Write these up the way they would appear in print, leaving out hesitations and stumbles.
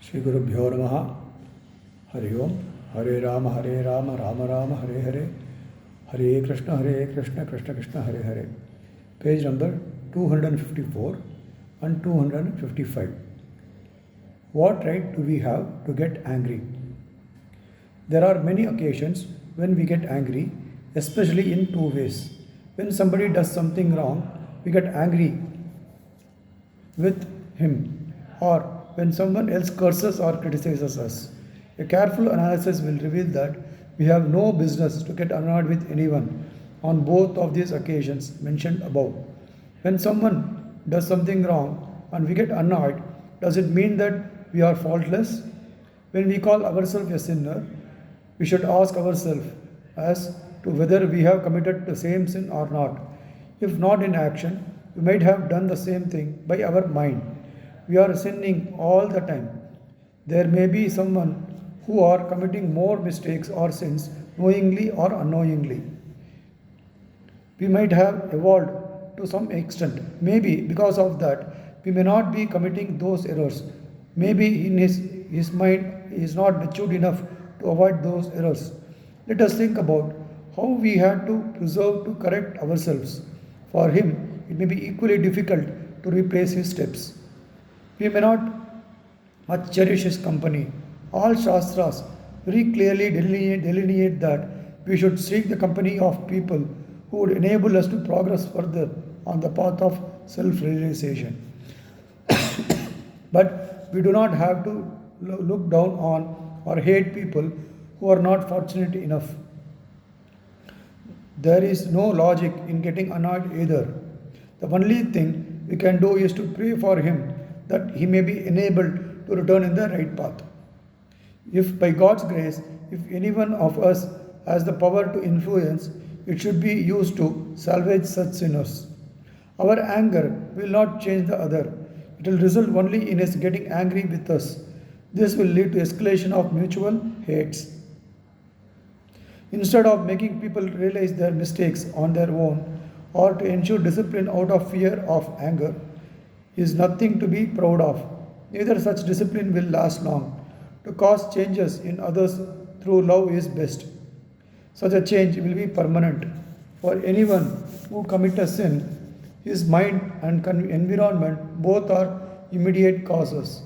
Sri Gurubhyo Namaha. Hari Om. Hare Rama, Rama Rama, Hare Hare. Hare Krishna, Krishna Krishna, Hare Hare. Page number 254 and 255. What right do we have to get angry? There are many occasions when we get angry, especially in two ways. When somebody does something wrong, we get angry with him, or when someone else curses or criticizes us. A careful analysis will reveal that we have no business to get annoyed with anyone on both of these occasions mentioned above. When someone does something wrong and we get annoyed, does it mean that we are faultless? When we call ourselves a sinner, we should ask ourselves as to whether we have committed the same sin or not. If not in action, we might have done the same thing by our mind. We are sinning all the time. There may be someone who are committing more mistakes or sins knowingly or unknowingly. We might have evolved to some extent. Maybe because of that, we may not be committing those errors. Maybe in his mind he is not matured enough to avoid those errors. Let us think about how we had to preserve to correct ourselves. For him, it may be equally difficult to replace his steps. We may not much cherish his company. All Shastras very clearly delineate that we should seek the company of people who would enable us to progress further on the path of self-realization. But we do not have to look down on or hate people who are not fortunate enough. There is no logic in getting annoyed either. The only thing we can do is to pray for him that he may be enabled to return in the right path. If by God's grace, if any one of us has the power to influence, it should be used to salvage such sinners. Our anger will not change the other. It will result only in his getting angry with us. This will lead to escalation of mutual hates. Instead of making people realize their mistakes on their own or to ensure discipline out of fear of anger, is nothing to be proud of. Neither such discipline will last long. To cause changes in others through love is best. Such a change will be permanent. For anyone who commits a sin, his mind and environment both are immediate causes.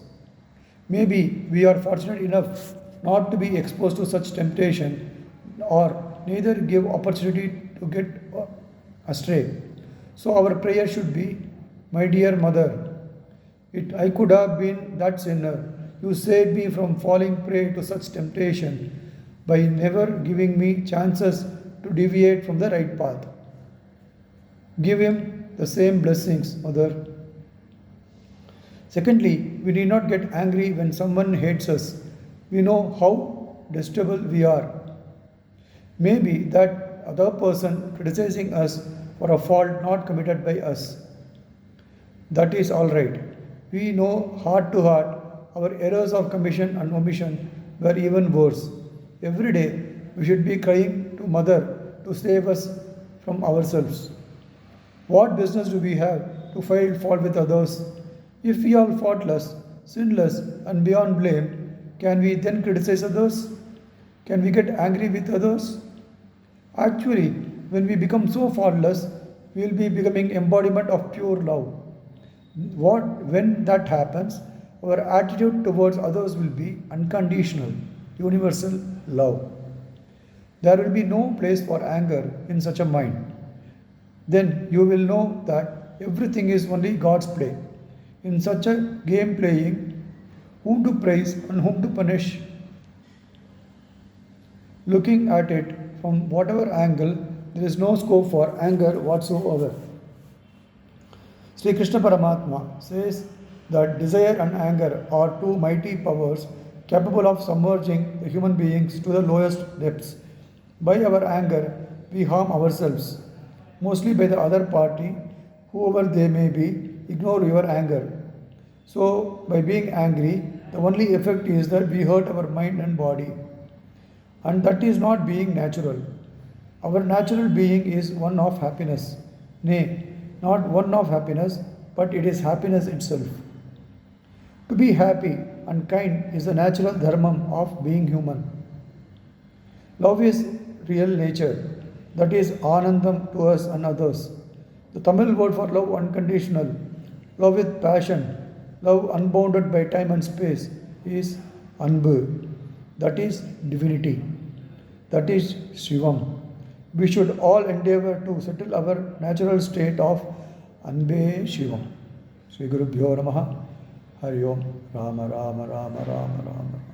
Maybe we are fortunate enough not to be exposed to such temptation or neither give opportunity to get astray. So our prayer should be, my dear mother, I could have been that sinner. You saved me from falling prey to such temptation by never giving me chances to deviate from the right path. Give him the same blessings, mother. Secondly, we need not get angry when someone hates us. We know how detestable we are. Maybe that other person criticizing us for a fault not committed by us. That is all right. We know heart to heart our errors of commission and omission were even worse. Every day we should be crying to Mother to save us from ourselves. What business do we have to find fault with others? If we are faultless, sinless, and beyond blame, can we then criticize others? Can we get angry with others? Actually, when we become so faultless, we will be becoming embodiment of pure love. When that happens, our attitude towards others will be unconditional, universal love. There will be no place for anger in such a mind. Then you will know that everything is only God's play. In such a game playing, whom to praise and whom to punish. Looking at it from whatever angle, there is no scope for anger whatsoever. Sri Krishna Paramatma says that desire and anger are two mighty powers capable of submerging the human beings to the lowest depths. By our anger, we harm ourselves, mostly by the other party, whoever they may be, ignore your anger. So, by being angry, the only effect is that we hurt our mind and body. And that is not being natural. Our natural being is one of happiness. Nay, not one of happiness, but it is happiness itself. To be happy and kind is the natural dharma of being human. Love is real nature, that is anandam to us and others. The Tamil word for love unconditional, love with passion, love unbounded by time and space is anbu, that is divinity, that is Shivam. We should all endeavor to settle our natural state of Anbe Shivam. Sri Guru Bhyo Namaha. Hari Om. Rama Rama Rama Rama Rama.